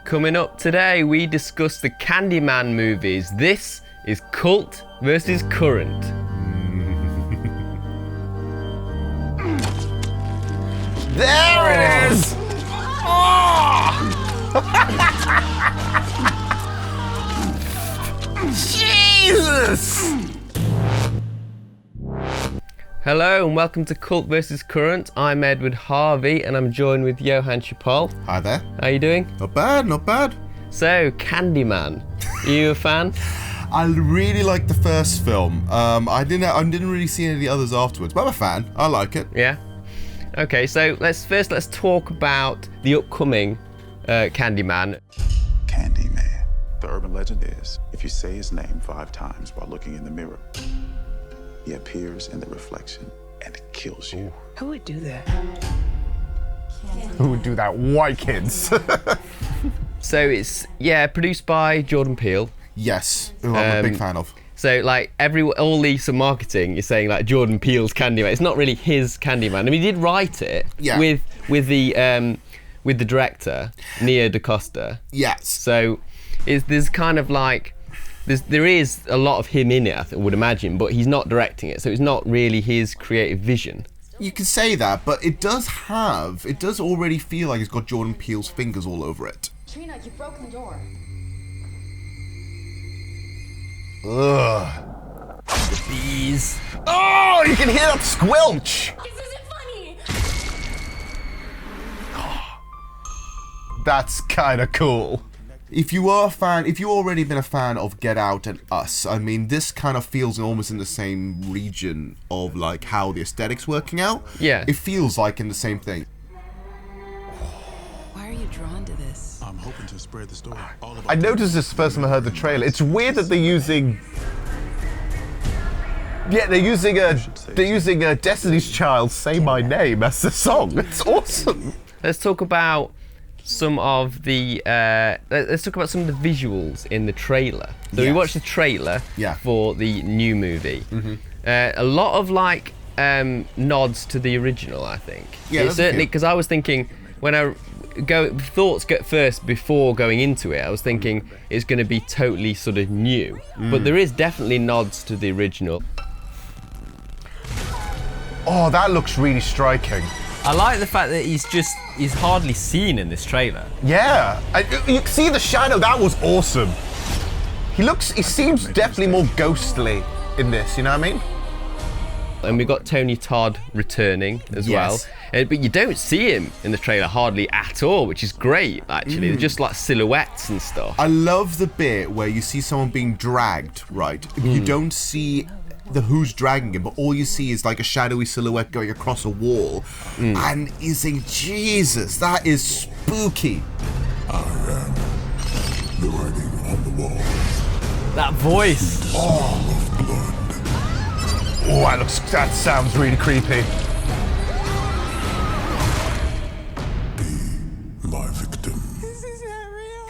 Coming up today, we discuss the Candyman movies. This is cult versus current. There it is! Oh! Jesus! Hello and welcome to Cult vs Current. I'm Edward Harvey and I'm joined with Johann Chappell. Hi there. How you doing? Not bad, not bad. So, Candyman, are you a fan? I really liked the first film. I didn't really see any of the others afterwards, but I'm a fan. I like it. Yeah. Okay, so let's talk about the upcoming Candyman. Candyman. The urban legend is, if you say his name 5 times while looking in the mirror, he appears in the reflection and kills you. Who would do that? Who would do that? White kids. So it's, produced by Jordan Peele. Yes, who I'm a big fan of. So like all the marketing is saying like Jordan Peele's Candyman. It's not really his Candyman. I mean, he did write it with the director Nia DaCosta. Yes. So there's kind of like there is a lot of him in it, I would imagine, but he's not directing it, so it's not really his creative vision. You can say that, but it does already feel like it's got Jordan Peele's fingers all over it. Trina, you broke the door. Ugh. The bees. Oh, you can hear that squelch! This isn't funny! That's kind of cool. If you've already been a fan of Get Out and Us, I mean, this kind of feels almost in the same region of like how the aesthetic's working out. Yeah. It feels like in the same thing. Why are you drawn to this? I'm hoping to spread the story all about. I noticed this first time I heard the trailer. It's weird that they're using Destiny's Child "Say My Name" as the song. It's awesome. Let's talk about some of the visuals in the trailer. So we watched the trailer for the new movie. Mm-hmm. A lot of like nods to the original, I think. Yeah, certainly, because I was thinking before going into it, I was thinking it's going to be totally sort of new, but there is definitely nods to the original. Oh, that looks really striking. I like the fact that he's hardly seen in this trailer. Yeah, you can see the shadow. That was awesome. He seems definitely more ghostly in this. You know what I mean? And we've got Tony Todd returning as well. But you don't see him in the trailer hardly at all, which is great, actually. They're just like silhouettes and stuff. I love the bit where you see someone being dragged, right? You don't see who's dragging him, but all you see is like a shadowy silhouette going across a wall. And you think, Jesus, that is spooky. I am the writing on the wall. That voice. Oh, that sounds really creepy. My victim.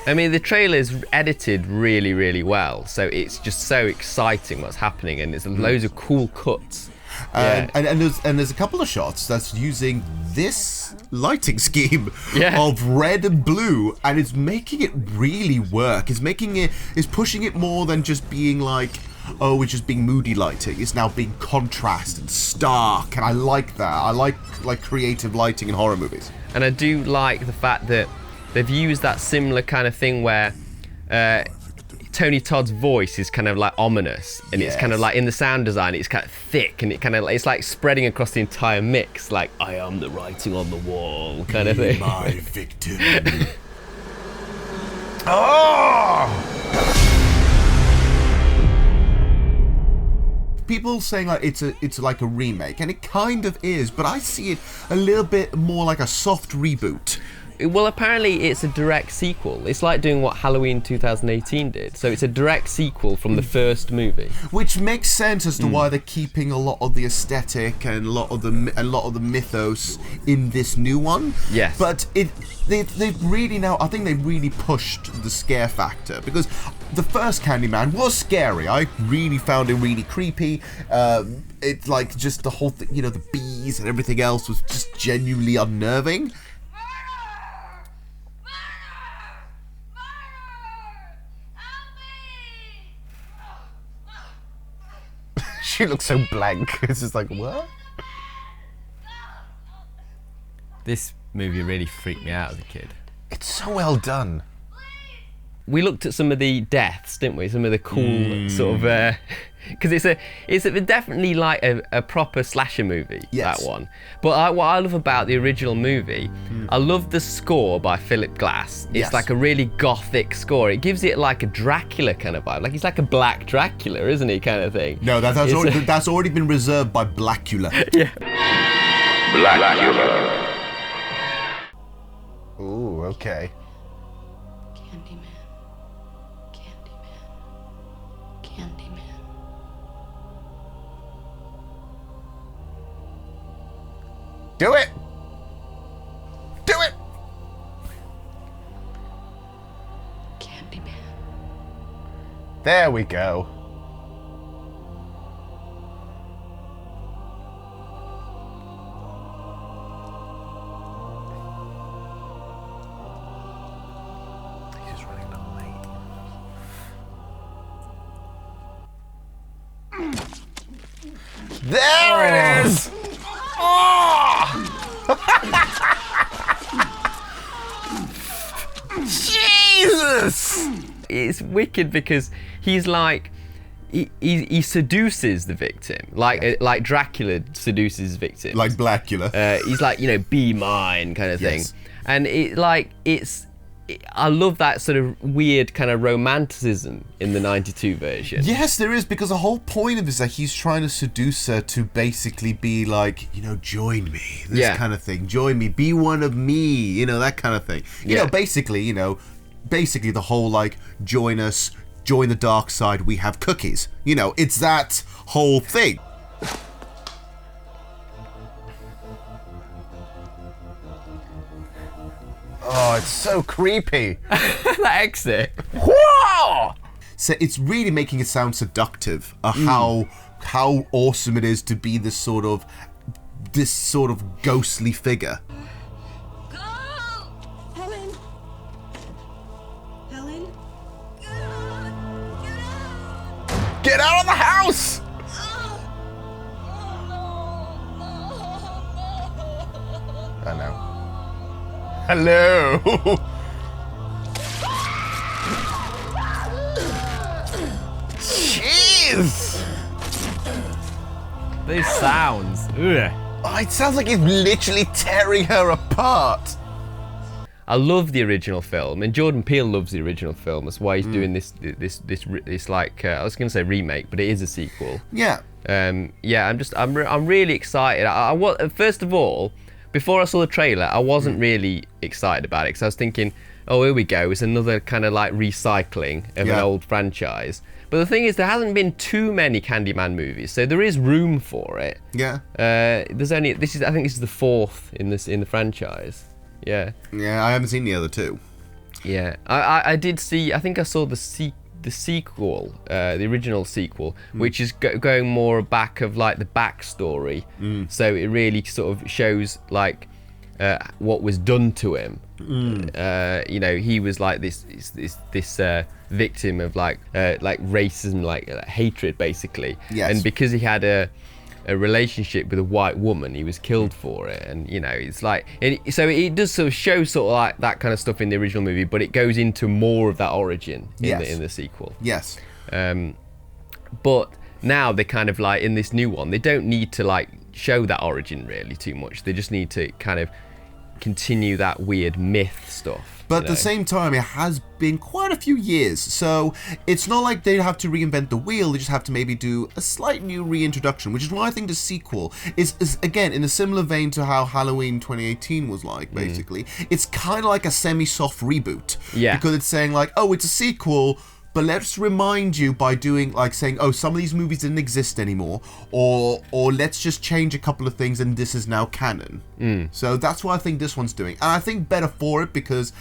I mean, the trailer's edited really, really well, so it's just so exciting what's happening, and there's loads of cool cuts. And there's a couple of shots that's using this lighting scheme of red and blue, and it's making it really work. It's pushing it more than just being like, oh, it's just being moody lighting. It's now being contrast and stark, and I like that. I like creative lighting in horror movies. And I do like the fact that they've used that similar kind of thing where Tony Todd's voice is kind of like ominous, and it's kind of like in the sound design, it's kind of thick, and it's like spreading across the entire mix, like I am the writing on the wall kind of thing. My victim. Oh! People saying like it's like a remake, and it kind of is, but I see it a little bit more like a soft reboot. Well, apparently it's a direct sequel. It's like doing what Halloween 2018 did. So it's a direct sequel from the first movie. Which makes sense as to why they're keeping a lot of the aesthetic and a lot of the mythos in this new one. Yes. But they've really now, I think they've really pushed the scare factor, because the first Candyman was scary. I really found it really creepy. It's like just the whole thing, the bees and everything else was just genuinely unnerving. She looks so blank. It's just like, what? This movie really freaked me out as a kid. It's so well done. We looked at some of the deaths, didn't we? Some of the cool sort of, because it's definitely like a proper slasher movie. Yes. That one. But what I love about the original movie, I love the score by Philip Glass. It's Yes. like a really gothic score. It gives it like a Dracula kind of vibe. Like he's like a black Dracula, isn't he? Kind of thing. No, that's already been reserved by Blackula. Yeah. Blackula. Ooh, okay. Candyman. Candyman. Candyman. Do it! Do it! Candyman. There we go. He's just running away. There it is! Jesus! It's wicked because he's like he seduces the victim like Dracula seduces his victim. Like Blackula. He's like, you know, be mine kind of thing. Yes. And I love that sort of weird kind of romanticism in the 92 version. Yes, there is, because the whole point of this is that he's trying to seduce her to basically be like, you know, join me, this kind of thing. Join me, be one of me, you know, that kind of thing. You know, basically the whole like, join us, join the dark side, we have cookies. You know, it's that whole thing. Oh, it's so creepy. That exit. Whoa! So it's really making it sound seductive. How awesome it is to be this sort of ghostly figure. Helen. Helen. Get out of the house! I know. Hello. Jeez. These sounds. Ugh. Oh, it sounds like he's literally tearing her apart. I love the original film, and Jordan Peele loves the original film. That's why he's doing this like I was going to say remake, but it is a sequel. Yeah. I'm really excited. First of all, before I saw the trailer, I wasn't really excited about it because I was thinking, oh, here we go. It's another kind of like recycling of an old franchise. But the thing is, there hasn't been too many Candyman movies, so there is room for it. Yeah. I think this is the fourth in the franchise. Yeah. Yeah, I haven't seen the other two. Yeah. I did see. I think I saw the sequel, the original sequel, which is going more back of like the backstory. So it really sort of shows like what was done to him. You know, he was like this victim of like racism, like hatred, basically. Yes. And because he had a relationship with a white woman, he was killed for it. And you know, it's like so it does sort of show sort of like that kind of stuff in the original movie, but it goes into more of that origin in the sequel. Yes. But now they kind of like in this new one, they don't need to like show that origin really too much. They just need to kind of continue that weird myth stuff. But at the same time, it has been quite a few years, so it's not like they have to reinvent the wheel. They just have to maybe do a slight new reintroduction, which is why I think the sequel is again in a similar vein to how Halloween 2018 was like. Basically, it's kind of like a semi-soft reboot. Yeah. Because it's saying like, oh, it's a sequel, but let's remind you by doing like saying, oh, some of these movies didn't exist anymore, or let's just change a couple of things and this is now canon. So that's what I think this one's doing, and I think better for it because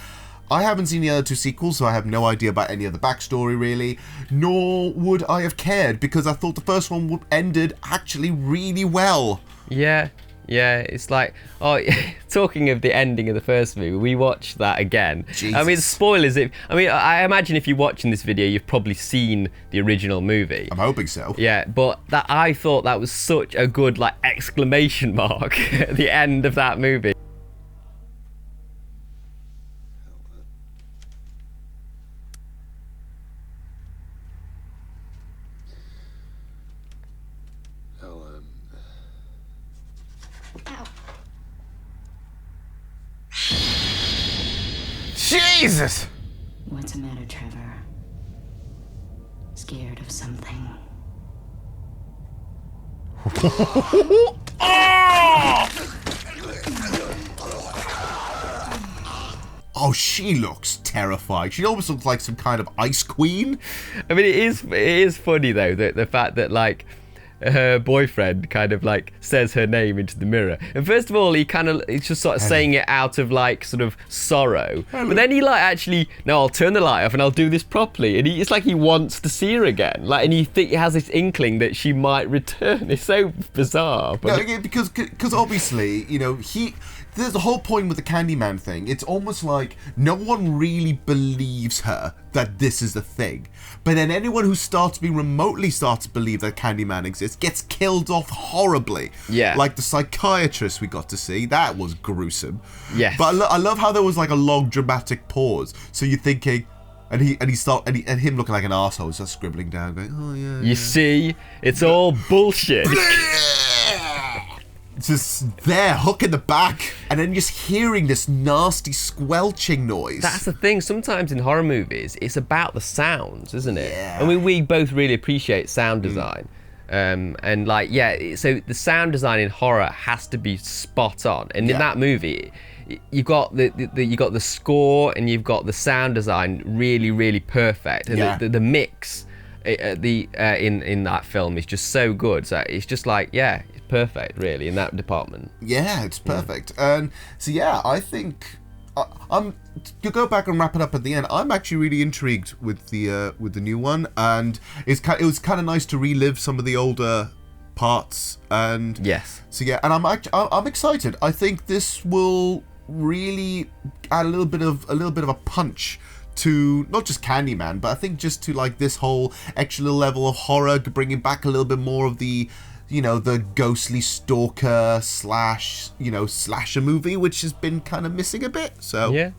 I haven't seen the other two sequels, so I have no idea about any of the backstory really, nor would I have cared because I thought the first one ended actually really well. Yeah. Yeah, it's like, oh, talking of the ending of the first movie, we watched that again. Jesus. I mean, spoilers. I imagine if you're watching this video, you've probably seen the original movie. I'm hoping so. Yeah, but I thought that was such a good like exclamation mark at the end of that movie. Helen. Ow. Jesus! What's the matter, Trevor? Scared of something? Oh, she looks terrified. She almost looks like some kind of ice queen. I mean, it is funny though that the fact that like her boyfriend kind of like says her name into the mirror, and first of all he's just sort of saying it out of like sort of sorrow, but then he like actually, no, I'll turn the light off and I'll do this properly, and it's like he wants to see her again, like, and you think he has this inkling that she might return. It's so bizarre. But No, because obviously, you know, there's the whole point with the Candyman thing. It's almost like no one really believes her that this is the thing. But then anyone who remotely starts to believe that Candyman exists gets killed off horribly. Yeah. Like the psychiatrist we got to see. That was gruesome. Yes. But I love how there was like a long dramatic pause. So you're thinking, and him looking like an arsehole, just scribbling down, going, oh yeah. you see, it's all bullshit. Just there, hook in the back, and then just hearing this nasty squelching noise. That's the thing. Sometimes in horror movies, it's about the sounds, isn't it? Yeah. I mean, we both really appreciate sound design, and like, yeah. So the sound design in horror has to be spot on, and in that movie, you've got you got the score and you've got the sound design really, really perfect, and the mix, in that film is just so good. So it's just like, yeah. Perfect, really, in that department. Yeah, it's perfect. And so yeah, I think I'm to go back and wrap it up at the end. I'm actually really intrigued with the new one, and it was kind of nice to relive some of the older parts. And yes, so yeah, and I'm excited. I think this will really add a little bit of a punch to not just Candyman, but I think just to like this whole extra little level of horror, bringing back a little bit more of the, you know, the ghostly stalker / slasher movie, which has been kind of missing a bit. So yeah.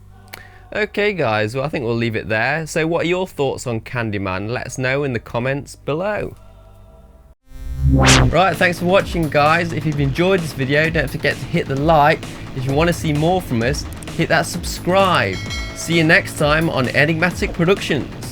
Okay, guys. Well, I think we'll leave it there. So, what are your thoughts on Candyman? Let us know in the comments below. Right, thanks for watching, guys. If you've enjoyed this video, don't forget to hit the like. If you want to see more from us, hit that subscribe. See you next time on Enigmatic Productions.